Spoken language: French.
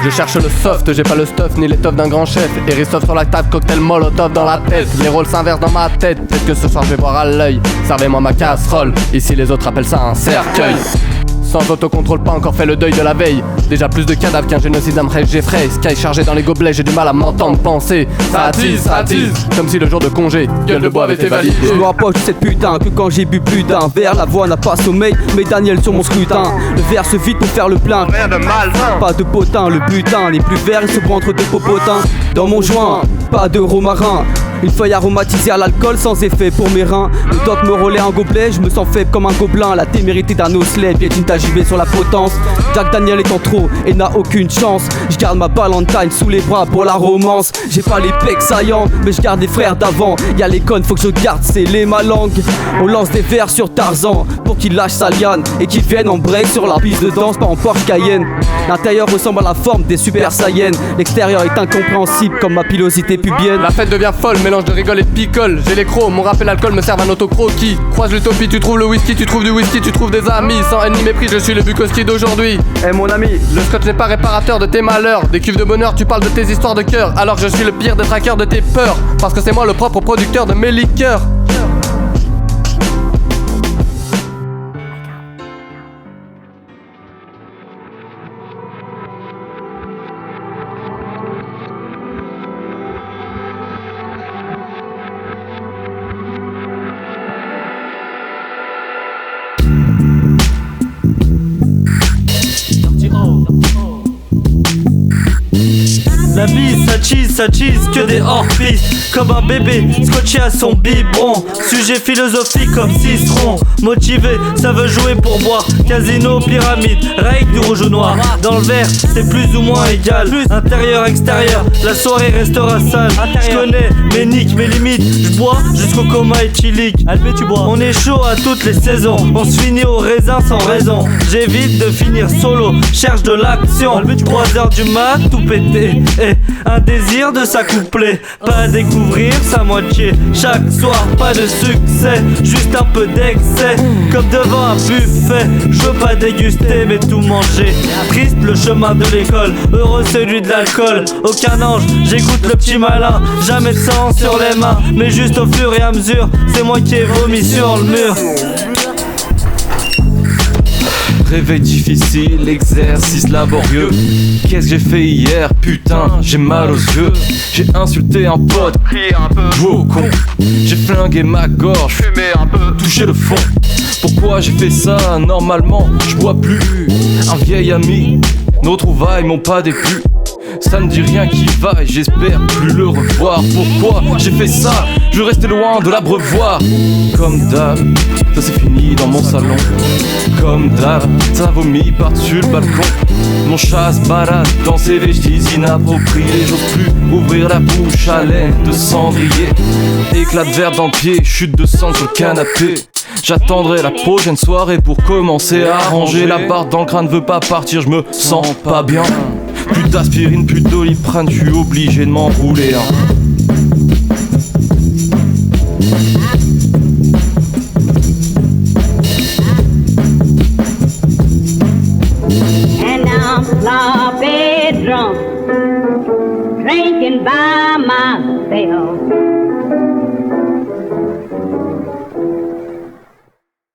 Je cherche le soft, j'ai pas le stuff ni l'étoffe d'un grand chef. Eristoff sur la table, cocktail molotov dans la tête. Les rôles s'inversent dans ma tête, peut-être que ce soir je vais voir à l'œil. Servez-moi ma casserole, ici les autres appellent ça un cercueil. Sans autocontrôle, pas encore fait le deuil de la veille. Déjà plus de cadavres qu'un génocide d'Amrech Jeffrey. Sky chargé dans les gobelets, j'ai du mal à m'entendre penser. Ça attise, comme si le jour de congé, gueule de bois avait été validé. Je me rapproche de cette putain que quand j'ai bu plus d'un verre. La voix n'a pas sommeil, mais Daniel sur mon scrutin. Le verre se vide pour faire le plein. Rien de malsain, pas de potin, le butin n'est plus vert, il se prend entre deux popotins. Dans mon joint, pas de romarin. Une feuille aromatisée à l'alcool sans effet pour mes reins. Le doc me relaie un gobelet, je me sens faible comme un gobelin. La témérité d'un osselet, piétine ta JV sur la potence. Jack Daniel est en trop et n'a aucune chance. Je garde ma Valentine sous les bras pour la romance. J'ai pas les pecs saillants, mais je garde les frères d'avant. Y'a les connes, faut que je garde sceller ma langue. On lance des vers sur Tarzan pour qu'il lâche sa liane et qu'il vienne en break sur la piste de danse, pas en Porsche Cayenne. L'intérieur ressemble à la forme des Super Saiyans. L'extérieur est incompréhensible comme ma pilosité pubienne. La fête devient folle, mélange de rigole et de picole. J'ai les crocs, mon rappel alcool me sert un autocroquis. Croise l'utopie, tu trouves le whisky, tu trouves du whisky, tu trouves des amis. Sans haine ni mépris, je suis le Bukowski d'aujourd'hui. Eh mon ami, le scotch n'est pas réparateur de tes malheurs. Des cuves de bonheur, tu parles de tes histoires de cœur. Alors que je suis le pire des traqueurs de tes peurs. Parce que c'est moi le propre producteur de mes liqueurs. La vie ça cheese que des hors-pistes. Comme un bébé scotché à son biberon. Sujet philosophique comme Cicéron. Motivé, ça veut jouer pour boire. Casino, pyramide, règle du rouge ou noir. Dans le verre, c'est plus ou moins égal. Intérieur, extérieur, la soirée restera sale. Je connais mes nicks, mes limites. Je bois jusqu'au coma éthylique. On est chaud à toutes les saisons. On se finit au raisin sans raison. J'évite de finir solo, cherche de l'action. 3h du mat, tout pété. Et un désir de s'accoupler. Pas à découvrir sa moitié. Chaque soir, pas de succès, juste un peu d'excès. Comme devant un buffet, je veux pas déguster mais tout manger. Triste le chemin de l'école, heureux celui de l'alcool. Aucun ange, j'écoute le petit malin. Jamais de sang sur les mains, mais juste au fur et à mesure, c'est moi qui ai vomi sur le mur. Réveil difficile, exercice laborieux. Qu'est-ce que j'ai fait hier? Putain, j'ai mal aux yeux. J'ai insulté un pote, crié un peu, joué au con. J'ai flingué ma gorge, fumé un peu, touché le fond. Pourquoi j'ai fait ça? Normalement, je bois plus. Un vieil ami, nos trouvailles m'ont pas déplu. Ça ne dit rien qui va et j'espère plus le revoir. Pourquoi j'ai fait ça? Je veux rester loin de l'abreuvoir. Comme d'hab, ça c'est fini dans mon salon. Comme d'hab, ça vomit par-dessus le balcon. Mon chat se balade dans ses vestiges inappropriés. J'ose plus ouvrir la bouche à l'aide de cendrier. Éclat de verre dans le pied, chute de sang sur le canapé. J'attendrai la prochaine soirée pour commencer à ranger. La barre dans le crâne veut pas partir, je me sens pas bien. Plus d'aspirine, plus de Doliprane, je suis obligé de m'enrouler.